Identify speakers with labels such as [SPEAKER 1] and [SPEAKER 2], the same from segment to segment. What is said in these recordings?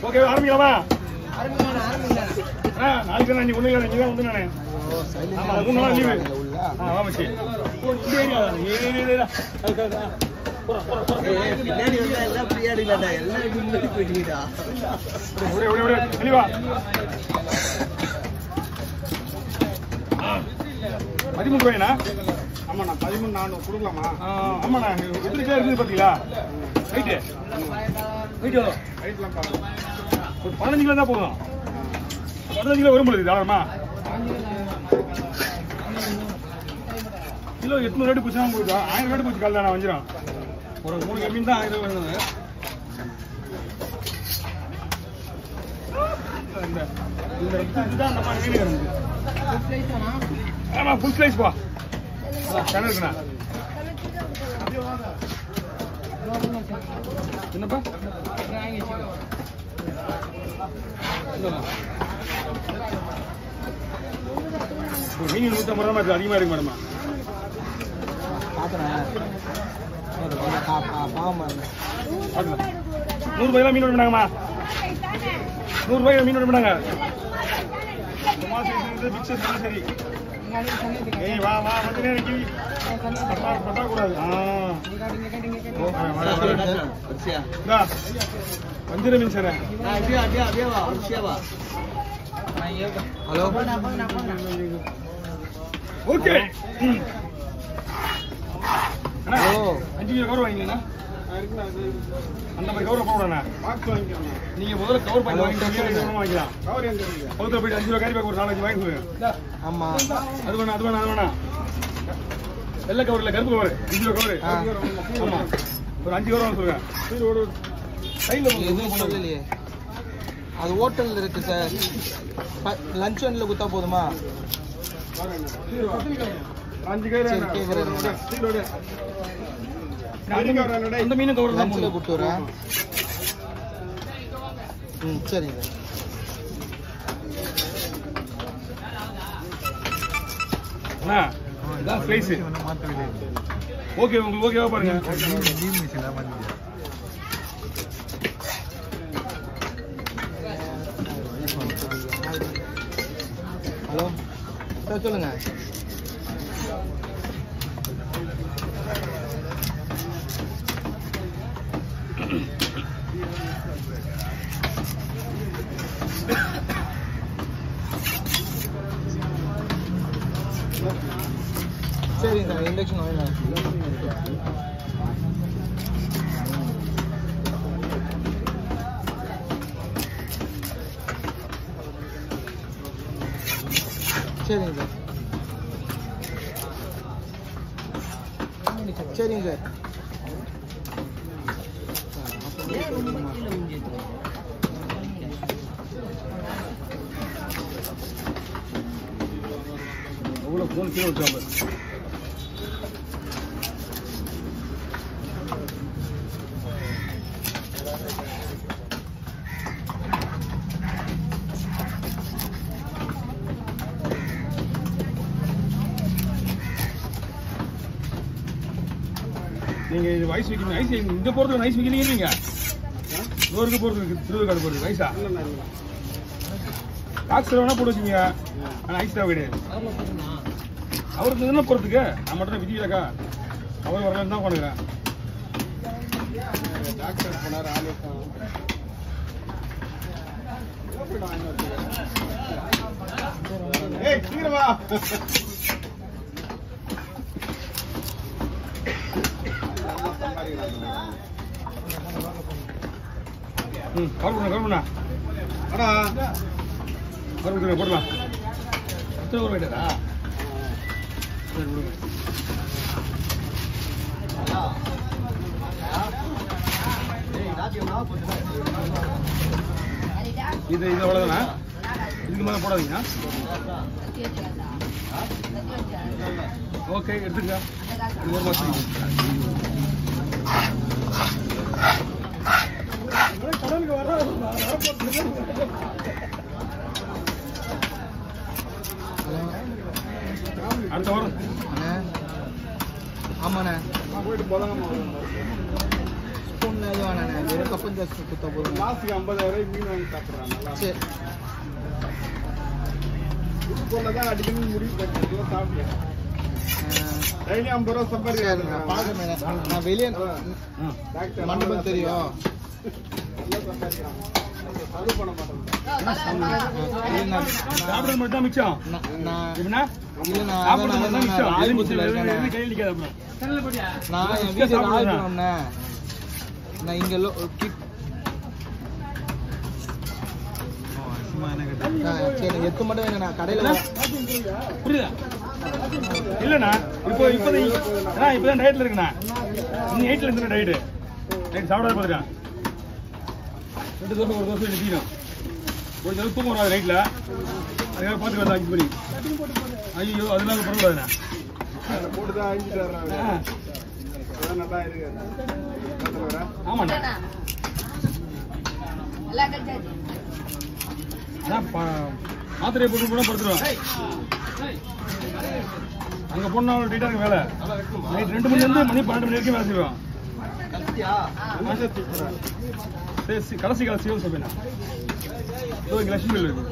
[SPEAKER 1] Okay ஆரம்பிக்கலாமா? நாளைக்கு நான் ஒண்ணு இல்லை, நீ தான் வந்து நானே 3 நாள் லீவு. ஆமாச்சி
[SPEAKER 2] பின்னாடி வந்து எல்லாம் ஃப்ரீயா இருக்கலாம்டா, எல்லாம் முன்னாடி போயிட்டீங்கடா.
[SPEAKER 1] தெளிவா 13 ரூபாய்ண்ணா.
[SPEAKER 3] ஆமாண்ணா 13,400 கொடுக்கலாமா?
[SPEAKER 1] ஆமாண்ணா எத்தனை கிலோ இருக்குது பார்த்தீங்களா? ரைட்டு ரைட்டு வரும்.
[SPEAKER 3] ரைட்லாம் பார்க்கலாம்.
[SPEAKER 1] ஒரு 15 கிலோ தான் போதும். 15 கிலோ வரும் பொழுது தாராளமா கிலோ 800 ரேட்டு போச்சுன்னா உங்களுக்கு 1000 ரேட்டு போச்சு. காலையில் நான் வஞ்சிடும் ஒரு 3 மீன் தான் 1000 ரூபாய் வேணும். இதுதான் அந்த மாதிரி மீன் இருக்கு. ஆமா ஃபுல் ஸ்லைஸ் பா. சேனல் இருக்குண்ணா. என்னப்பா மீன் 150 ரூபா மாதிரி அதிகமாக இருக்கு மேடமா.
[SPEAKER 2] பாக்குறேன் பாவமா இருந்தேன்.
[SPEAKER 1] 100 ரூபாய்லாம் மீன் விட 100 ரூபாய் மீன் விட சரி. ஏய் வா வா வந்து பட்டா கூடாது. வஞ்சிர மீன் sir.
[SPEAKER 2] Hello
[SPEAKER 1] okay 5 kilo cover வாங்கிக்கண்ணா. அந்த மாதிரி கவர் போடணா. நீங்க முதல்ல கவர் பண்ணி வாங்கிக்கலாம்.
[SPEAKER 3] கவர் எங்க இருக்கு?
[SPEAKER 1] பக்கத்துல போயிட்டு 5 கிலோ கேரி பேக் ஒரு 4-5 வாங்கி சொல்லுங்க.
[SPEAKER 2] ஆமா
[SPEAKER 1] அது வேணா வெள்ளை கவர் இல்ல கருப்பு கவர் 5 கிலோ கவர். ஆமா ஒரு 5 கவர் வாங்க சொல்லுங்க.
[SPEAKER 2] எதுவும் சொல்லலையே. அது ஹோட்டல்ல இருக்கு சார். லஞ்ச் ஒன்ல குத்தா போதுமா?
[SPEAKER 3] 5 கவர்
[SPEAKER 2] சரி கேக்குறேன்.
[SPEAKER 1] அந்த மீன் கவர் தான்
[SPEAKER 2] லஞ்ச்ல குடுத்து வரேன். சரிங்க.
[SPEAKER 1] அண்ணா இதான் ஸ்லைஸ். ஓகே உங்களுக்கு ஓகேவா பாருங்க.
[SPEAKER 2] ஹலோ சார் சொல்லுங்க. சரிங்க சார் இண்டக்ஷன் வாங்க. சரிங்க சார். சரிங்க சார்.
[SPEAKER 1] எவ்வளோ ஃபோன் கீழே வச்சாங்க. நீங்க இது வயசு வைக்கணும். ஐஸ் இந்த போறதுக்கு ஐஸ் வைக்கிறீங்க நீங்க நூறுக்கு போறதுக்கு திருவிழா போறது வயசா டாக்ஸர் வேணா போட்டு வச்சுங்க. ஆனால் ஐஸ் தேவை கிடையாது. அவருக்கு என்ன போறதுக்கு நான் மட்டும் விதிக்கலக்கா. அவர் வரலன்னு தான் பண்ணுறேன்.
[SPEAKER 3] டாக்டர் போனார் ஆளு ஏய் சீக்கிரமா
[SPEAKER 1] கவர்மெண்ட்
[SPEAKER 3] அடா
[SPEAKER 1] கவர்மெண்ட் போடலாம். எத்தனை ஊர் வேண்டாதா? சரி விடுங்க. இது அவ்வளோதானா? இதுக்கு மேலே போடாதீங்க. ஓகே எடுத்துங்க. இது ஒரு மாதம் கடலுக்கு வர அடுத்த வரும்.
[SPEAKER 2] ஆமாண்ணே
[SPEAKER 3] போயிட்டு போதாங்க
[SPEAKER 2] ஸ்பூன் எதுவும் வேணாண்ணே வெறும் கொஞ்சம் குத்த போதும்.
[SPEAKER 3] மாசத்துக்கு 50,000 மீன் வாங்கி சாப்பிடுறாங்க.
[SPEAKER 2] சரி.
[SPEAKER 3] இது போலதான் அடிக்கணும் முடிவு பண்ணி சாப்பிடுறேன். டெய்லி 50 ரூபா சம்பாதிக்கிறேன்.
[SPEAKER 2] நான் வெளியே
[SPEAKER 3] டாக்டர்
[SPEAKER 2] மண்டபம் தெரியும்.
[SPEAKER 3] நல்லா சம்பாதிக்கிறான். அது பண்ண மாட்டேன்.
[SPEAKER 1] சாப்பிட மட்டும் மிச்சம்.
[SPEAKER 2] நான்
[SPEAKER 1] எப்படின்னா
[SPEAKER 2] இல்ல நான்
[SPEAKER 1] சாப்பிட
[SPEAKER 2] அதான்
[SPEAKER 1] மட்டும் மிச்சம்.
[SPEAKER 2] நான்
[SPEAKER 1] ஆரம்பிச்சு
[SPEAKER 2] இருக்கேன்.
[SPEAKER 1] கையில் நிக்காத அப்புறம்.
[SPEAKER 2] நான் என் வீட்டுல ஆயிட்டோம்னே. நான் இங்க சரி எத்து மட்டும் வேணும். நான் கடையில
[SPEAKER 1] புரியுதா? இல்லண்ணா இப்பதான் டயட்ல இருக்குண்ணா. இன்னும் 8ல இருந்து டயட்டு நைட் சாப்பிடாத போயிருக்கேன். 2 தோசை ஒரு தோசை நிற்கணும். ஒரு தடவை தூக்கம் வராது நைட்ல. அதுக்காக பார்த்துக்கலாம் 5 மணி. ஐயோ அதெல்லாம் பரவாயில்லண்ணா.
[SPEAKER 3] போட்டுதான் அழிஞ்சிட்டு வர்றாங்க. நல்லா இருக்கு.
[SPEAKER 1] ஆமாண்ணா மாத்திரையை போட்டு கூட படுத்துருவேன். அங்க போனா டைட்டா இருக்கு வேலை. நைட் 2 மணிலேருந்து மணி 12 மணி வரைக்கும் வேலை செய்வேன். கடைசி சொல்றேன். லட்சுமி இருக்கு.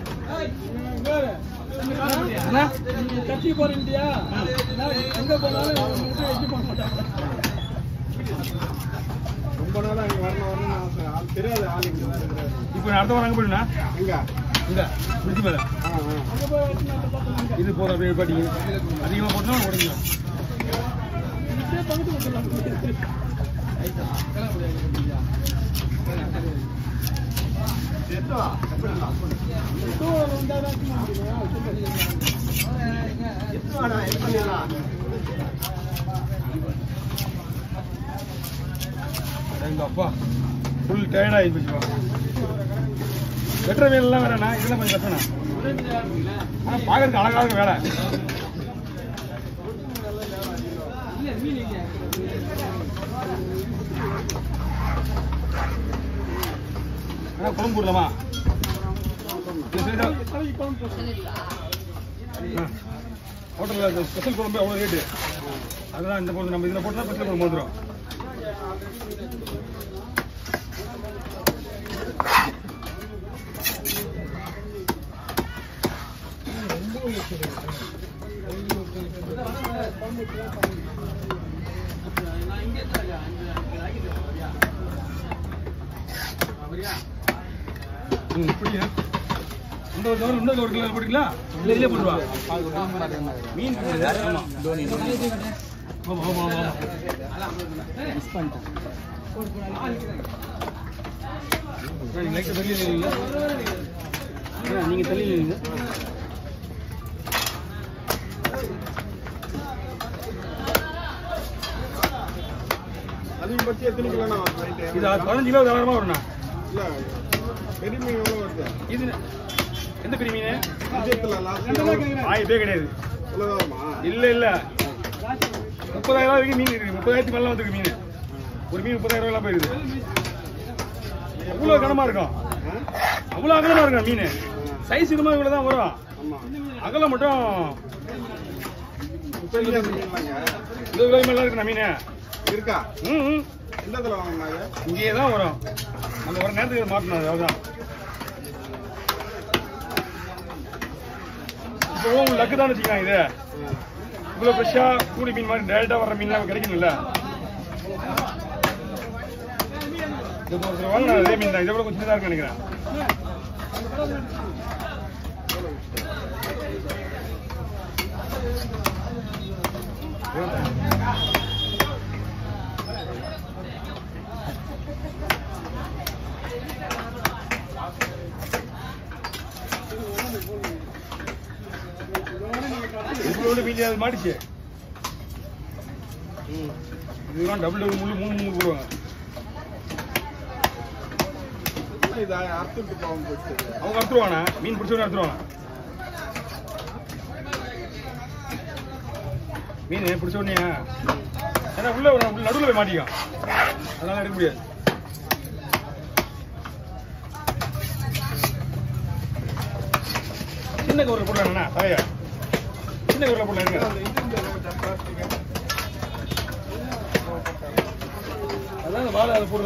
[SPEAKER 3] ரொம்ப நாளா இங்க வரணும் தெரியாது. ஆள் இங்க தான் இருக்கிறாரு.
[SPEAKER 1] இப்போ அடுத்த வாரம் அங்க போயிடுண்ணா.
[SPEAKER 3] எங்க
[SPEAKER 1] இங்க பிடிச்சி மேல இது போற அப்படியே பாட்டிங்க அதிகமா போட்டா உடஞ்சிடும். எங்க அப்பா ஃபுல் டயர்ட் ஆகி போச்சுப்பா. வெட்டுற வேலைலாம் வேறண்ணா. இதெல்லாம் கொஞ்சம் வெட்டணும். ஆனா பாக்குறதுக்கு அழகாக இருக்கு வேலை. குழம்பு போடலாமா? ஹோட்டலில் ஸ்பெஷல் குழம்பு அவ்வளோ ரேட்டு. அதுதான் இந்த பொருள் நம்ம இதில் போட்டால் ஸ்பெஷல் குழம்பு வந்துடும். இந்த ஒரு கிலோ போட்டுங்களா? இல்லையே போட்டுருவா. மீன் நீங்க தள்ளி
[SPEAKER 3] அதிகபட்சம் எத்தனை கிலோ?
[SPEAKER 1] இது 15 கிலோ தாராளமா வரும்ண்ணா.
[SPEAKER 3] இல்ல பெரிய மீன் எவ்வளவு வருது?
[SPEAKER 1] இது எந்த பெரிய மீன்? கிடையாது. இல்ல 30,000 வரைக்கும் மீன் இருக்கு. 30,000 மேல வந்துருக்கு மீன். ஒரு மீன் 30,000 ரூபாய் போயிருது. அவ்வளவு கனமா இருக்கும். அவ்வளவு அகலமா இருக்கும் மீன். சைஸ் இதுமா இவ்வளவுதான் வரும். அகலம் மட்டும் 20 கிலோ மேல இருக்குண்ணா மீன்.
[SPEAKER 3] இருக்கா?
[SPEAKER 1] இங்கேயே தான் வரும். நம்ம ஒரு நேரத்துக்கு மாட்டணும். அவ்வளவுதான். இப்போ உங்களுக்கு லக்கு தான் வச்சுக்கலாம். இது இவ்வளவு ஃப்ரெஷ்ஷா கூலி மீன் மாதிரி டைரக்டா வர்ற மீன்லாம் கிடைக்கணும்ல. வாங்க அதே மீன் தான். இதை விட கொஞ்சம் சின்னதா இருக்கு நினைக்கிறேன். மீன் அது மாட்டிச்சு. இதுதான் டபுள் முள்ளு 3 போடுவாங்க. அவங்க அறுத்துருவானா? மீன் பிடிச்சவங்க அறுத்துருவானா? மீன் பிடிச்ச உடனே ஏன்னா உள்ள நடுவில் போய் மாட்டிக்கும். அதனால எடுக்க முடியாது. சின்ன கவரில் போடலாங்கண்ணா. தலையா சின்ன கவரில் போடலாம். அதான் வாழை அதை போடுறது.